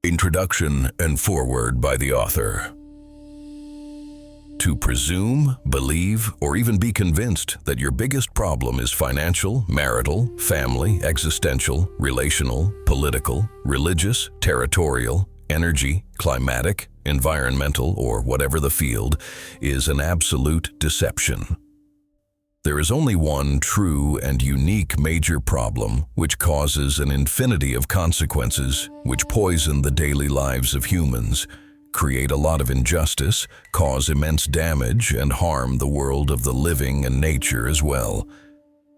Introduction and Foreword by the author. To presume, believe, or even be convinced that your biggest problem is financial, marital, family, existential, relational, political, religious, territorial, energy, climatic, environmental, or whatever the field, is an absolute deception. There is only one true and unique major problem which causes an infinity of consequences which poison the daily lives of humans, create a lot of injustice, cause immense damage, and harm the world of the living and nature as well.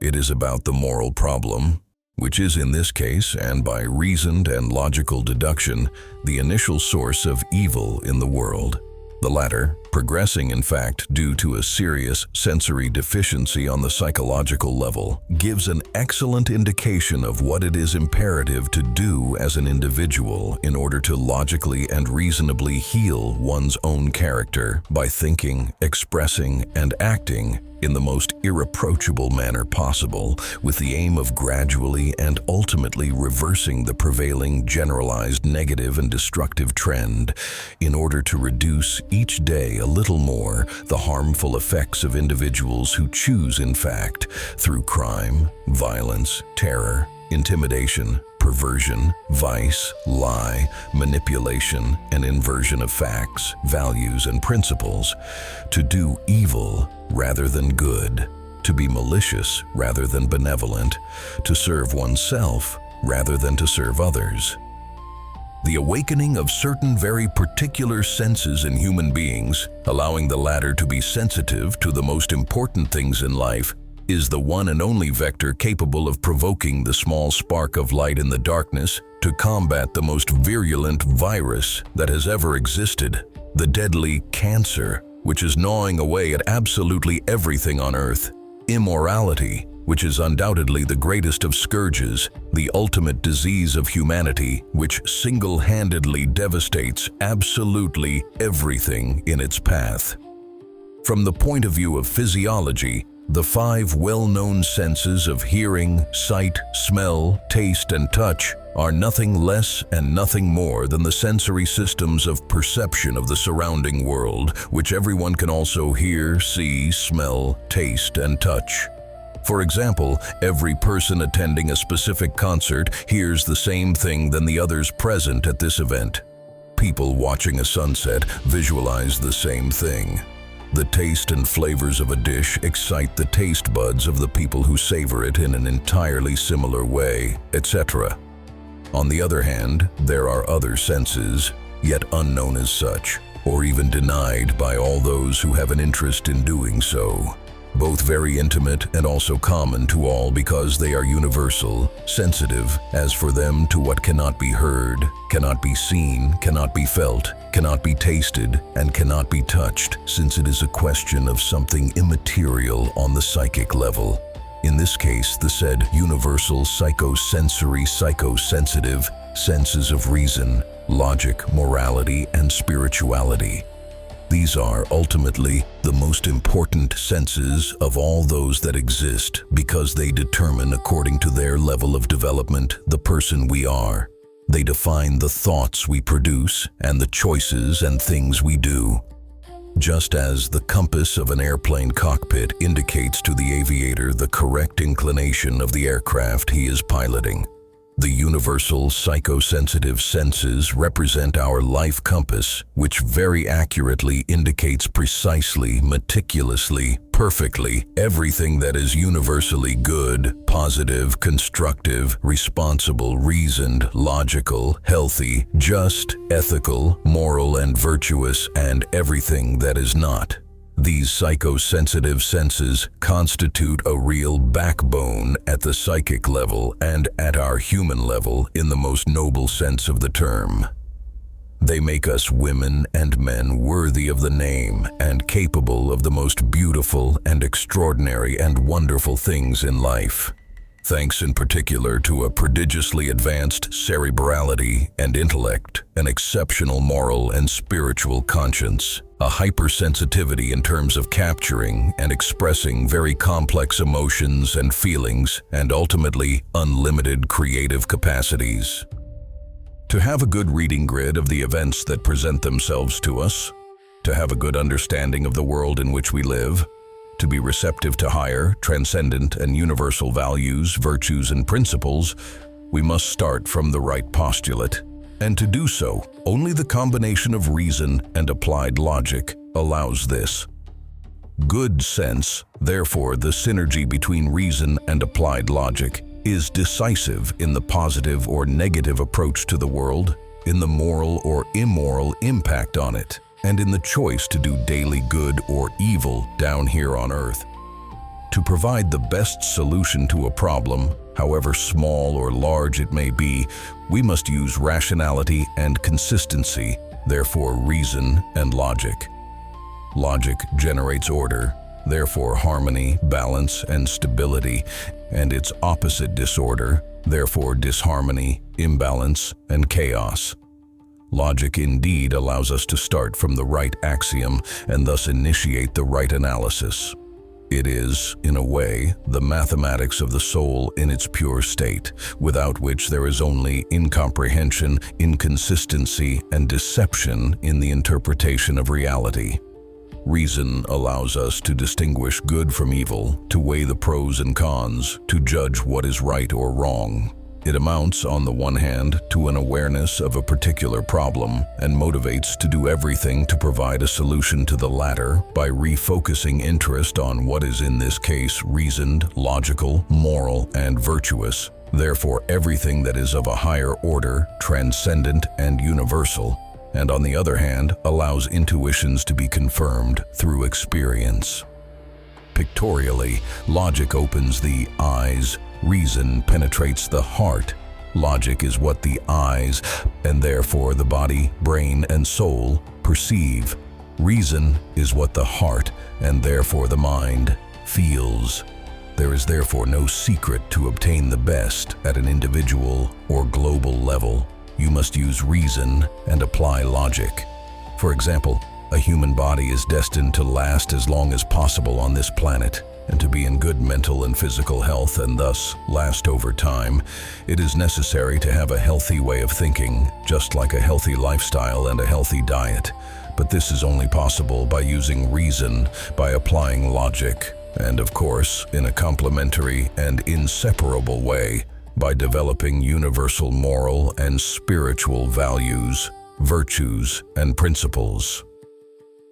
It is about the moral problem, which is in this case, and by reasoned and logical deduction, the initial source of evil in the world. The latter, progressing in fact due to a serious sensory deficiency on the psychological level, gives an excellent indication of what it is imperative to do as an individual in order to logically and reasonably heal one's own character by thinking, expressing, and acting in the most irreproachable manner possible, with the aim of gradually and ultimately reversing the prevailing generalized negative and destructive trend, in order to reduce each day a little more the harmful effects of individuals who choose, in fact, through crime, violence, terror, intimidation, perversion, vice, lie, manipulation, and inversion of facts, values, and principles, to do evil rather than good, to be malicious rather than benevolent, to serve oneself rather than to serve others. The awakening of certain very particular senses in human beings, allowing the latter to be sensitive to the most important things in life, is the one and only vector capable of provoking the small spark of light in the darkness to combat the most virulent virus that has ever existed, the deadly cancer, which is gnawing away at absolutely everything on earth, immorality, which is undoubtedly the greatest of scourges, the ultimate disease of humanity, which single-handedly devastates absolutely everything in its path. From the point of view of physiology, the five well-known senses of hearing, sight, smell, taste, and touch are nothing less and nothing more than the sensory systems of perception of the surrounding world, which everyone can also hear, see, smell, taste, and touch. For example, every person attending a specific concert hears the same thing than the others present at this event. People watching a sunset visualize the same thing. The taste and flavors of a dish excite the taste buds of the people who savor it in an entirely similar way, etc. On the other hand, there are other senses, yet unknown as such, or even denied by all those who have an interest in doing so. Both very intimate and also common to all because they are universal, sensitive as for them to what cannot be heard, cannot be seen, cannot be felt, cannot be tasted, and cannot be touched, since it is a question of something immaterial on the psychic level. In this case, the said universal psychosensory, psychosensitive senses of reason, logic, morality, and spirituality. These are ultimately the most important senses of all those that exist because they determine, according to their level of development, the person we are. They define the thoughts we produce and the choices and things we do. Just as the compass of an airplane cockpit indicates to the aviator the correct inclination of the aircraft he is piloting, the universal psychosensitive senses represent our life compass, which very accurately indicates precisely, meticulously, perfectly everything that is universally good, positive, constructive, responsible, reasoned, logical, healthy, just, ethical, moral, and virtuous, and everything that is not. These psychosensitive senses constitute a real backbone at the psychic level and at our human level in the most noble sense of the term. They make us women and men worthy of the name and capable of the most beautiful and extraordinary and wonderful things in life. Thanks in particular to a prodigiously advanced cerebrality and intellect, an exceptional moral and spiritual conscience, a hypersensitivity in terms of capturing and expressing very complex emotions and feelings, and ultimately unlimited creative capacities. To have a good reading grid of the events that present themselves to us, to have a good understanding of the world in which we live, to be receptive to higher, transcendent, and universal values, virtues, and principles, we must start from the right postulate. And to do so, only the combination of reason and applied logic allows this. Good sense, therefore the synergy between reason and applied logic, is decisive in the positive or negative approach to the world, in the moral or immoral impact on it, and in the choice to do daily good or evil down here on earth. To provide the best solution to a problem, however small or large it may be, we must use rationality and consistency, therefore reason and logic. Logic generates order, therefore harmony, balance, and stability, and its opposite disorder, therefore disharmony, imbalance, and chaos. Logic indeed allows us to start from the right axiom and thus initiate the right analysis. It is, in a way, the mathematics of the soul in its pure state, without which there is only incomprehension, inconsistency, and deception in the interpretation of reality. Reason allows us to distinguish good from evil, to weigh the pros and cons, to judge what is right or wrong. It amounts, on the one hand, to an awareness of a particular problem and motivates to do everything to provide a solution to the latter by refocusing interest on what is in this case reasoned, logical, moral, and virtuous, therefore everything that is of a higher order, transcendent, and universal, and on the other hand, allows intuitions to be confirmed through experience. Pictorially, logic opens the eyes, reason penetrates the heart. Logic is what the eyes, and therefore the body, brain, and soul, perceive. Reason is what the heart, and therefore the mind, feels. There is therefore no secret to obtain the best at an individual or global level. You must use reason and apply logic. For example, a human body is destined to last as long as possible on this planet, and to be in good mental and physical health and thus last over time. It is necessary to have a healthy way of thinking, just like a healthy lifestyle and a healthy diet. But this is only possible by using reason, by applying logic, and of course, in a complementary and inseparable way, by developing universal moral and spiritual values, virtues, and principles.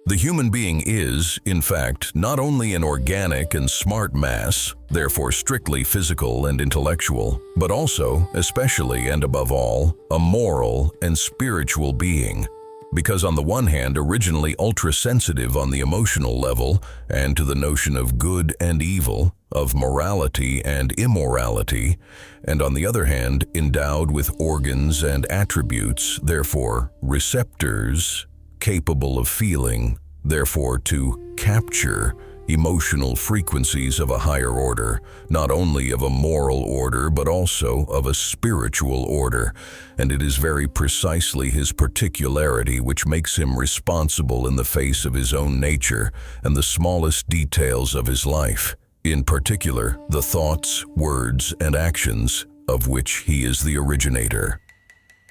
The human being is, in fact, not only an organic and smart mass, therefore strictly physical and intellectual, but also, especially and above all, a moral and spiritual being. Because on the one hand, originally ultra-sensitive on the emotional level and to the notion of good and evil, of morality and immorality, and on the other hand, endowed with organs and attributes, therefore receptors, capable of feeling, therefore to capture emotional frequencies of a higher order, not only of a moral order but also of a spiritual order, and it is very precisely his particularity which makes him responsible in the face of his own nature and the smallest details of his life, in particular the thoughts, words, and actions of which he is the originator.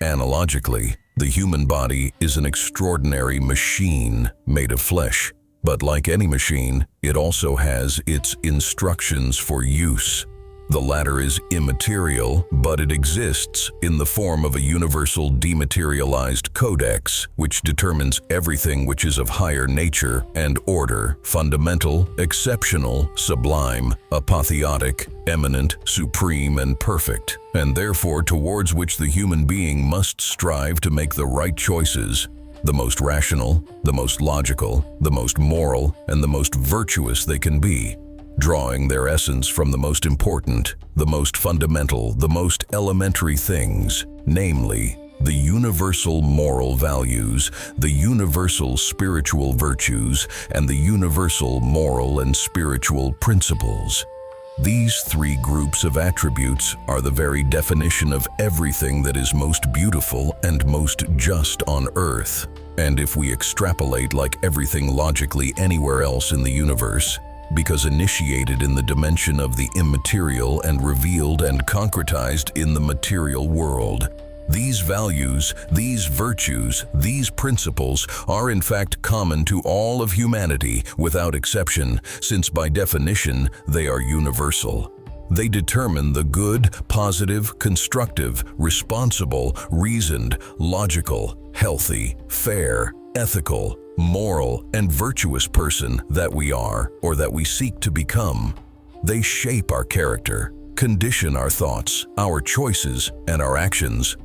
Analogically, the human body is an extraordinary machine made of flesh, but like any machine, it also has its instructions for use. The latter is immaterial, but it exists in the form of a universal dematerialized codex, which determines everything which is of higher nature and order, fundamental, exceptional, sublime, apotheotic, eminent, supreme, and perfect, and therefore towards which the human being must strive to make the right choices, the most rational, the most logical, the most moral, and the most virtuous they can be, drawing their essence from the most important, the most fundamental, the most elementary things, namely, the universal moral values, the universal spiritual virtues, and the universal moral and spiritual principles. These three groups of attributes are the very definition of everything that is most beautiful and most just on earth. And if we extrapolate like everything logically anywhere else in the universe, because initiated in the dimension of the immaterial and revealed and concretized in the material world, These values, these virtues, these principles are in fact common to all of humanity without exception, since by definition they are universal. They determine the good, positive, constructive, responsible, reasoned, logical, healthy, fair, ethical, moral, and virtuous person that we are or that we seek to become. They shape our character, condition our thoughts, our choices, and our actions.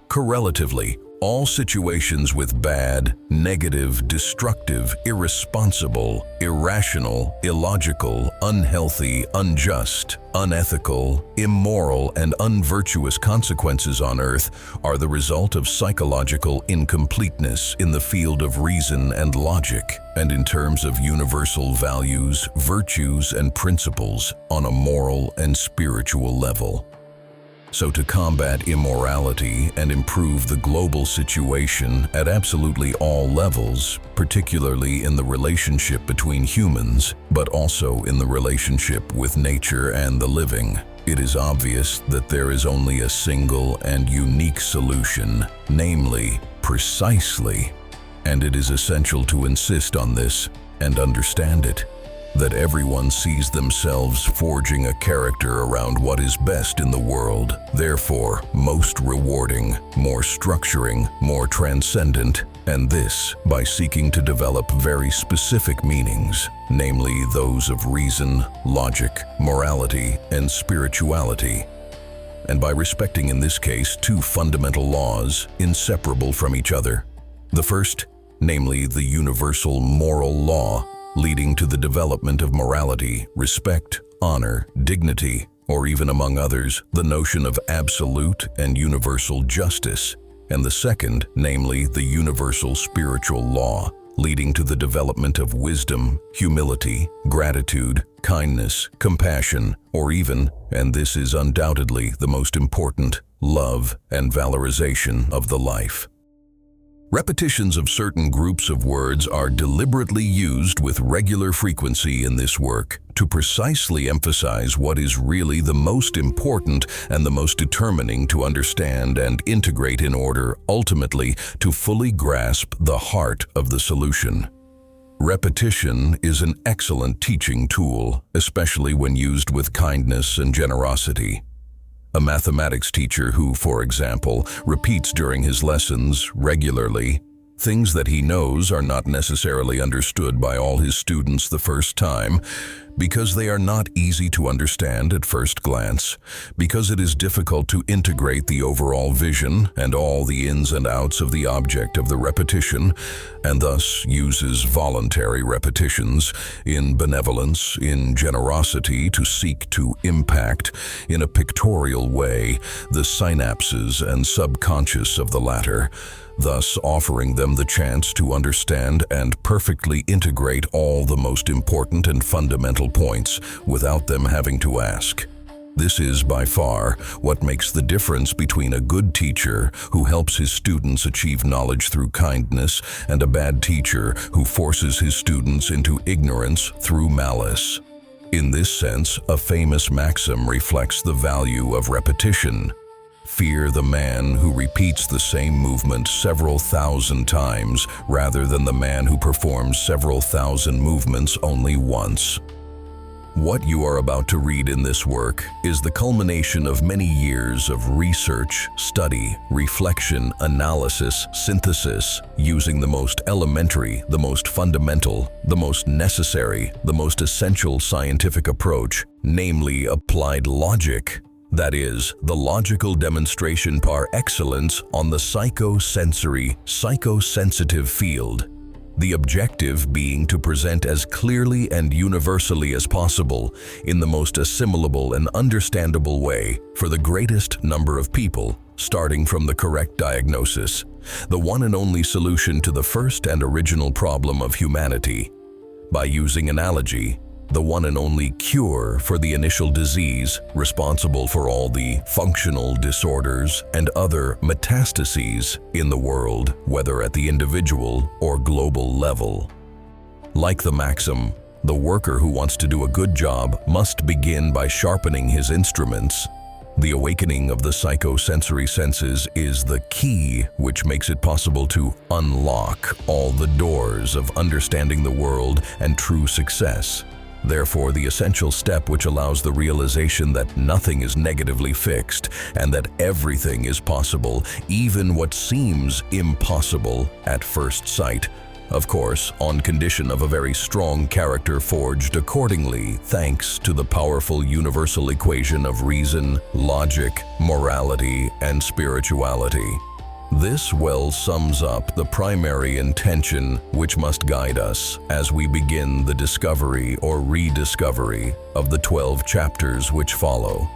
Correlatively, all situations with bad, negative, destructive, irresponsible, irrational, illogical, unhealthy, unjust, unethical, immoral, and unvirtuous consequences on earth are the result of psychological incompleteness in the field of reason and logic, and in terms of universal values, virtues, and principles on a moral and spiritual level. So to combat immorality and improve the global situation at absolutely all levels, particularly in the relationship between humans, but also in the relationship with nature and the living, it is obvious that there is only a single and unique solution, namely, precisely. And it is essential to insist on this and understand it, that everyone sees themselves forging a character around what is best in the world, therefore most rewarding, more structuring, more transcendent, and this by seeking to develop very specific meanings, namely those of reason, logic, morality, and spirituality. And by respecting in this case two fundamental laws inseparable from each other. The first, namely the universal moral law, leading to the development of morality, respect, honor, dignity, or even among others, the notion of absolute and universal justice, and the second, namely the universal spiritual law, leading to the development of wisdom, humility, gratitude, kindness, compassion, or even, and this is undoubtedly the most important, love and valorization of the life. Repetitions of certain groups of words are deliberately used with regular frequency in this work to precisely emphasize what is really the most important and the most determining to understand and integrate in order, ultimately, to fully grasp the heart of the solution. Repetition is an excellent teaching tool, especially when used with kindness and generosity. A mathematics teacher who, for example, repeats during his lessons regularly things that he knows are not necessarily understood by all his students the first time, because they are not easy to understand at first glance, because it is difficult to integrate the overall vision and all the ins and outs of the object of the repetition, and thus uses voluntary repetitions in benevolence, in generosity to seek to impact, in a pictorial way, the synapses and subconscious of the latter, thus offering them the chance to understand and perfectly integrate all the most important and fundamental points without them having to ask. This is by far what makes the difference between a good teacher who helps his students achieve knowledge through kindness and a bad teacher who forces his students into ignorance through malice. In this sense, a famous maxim reflects the value of repetition. Fear the man who repeats the same movement several thousand times rather than the man who performs several thousand movements only once. What you are about to read in this work is the culmination of many years of research, study, reflection, analysis, synthesis, using the most elementary, the most fundamental, the most necessary, the most essential scientific approach, namely applied logic. That is, the logical demonstration par excellence on the psychosensory, psychosensitive field. The objective being to present as clearly and universally as possible, in the most assimilable and understandable way, for the greatest number of people, starting from the correct diagnosis, the one and only solution to the first and original problem of humanity. By using analogy, the one and only cure for the initial disease responsible for all the functional disorders and other metastases in the world, whether at the individual or global level. Like the maxim, the worker who wants to do a good job must begin by sharpening his instruments. The awakening of the psychosensory senses is the key which makes it possible to unlock all the doors of understanding the world and true success. Therefore, the essential step which allows the realization that nothing is negatively fixed and that everything is possible, even what seems impossible at first sight. Of course, on condition of a very strong character forged accordingly, thanks to the powerful universal equation of reason, logic, morality, and spirituality. This well sums up the primary intention which must guide us as we begin the discovery or rediscovery of the 12 chapters which follow.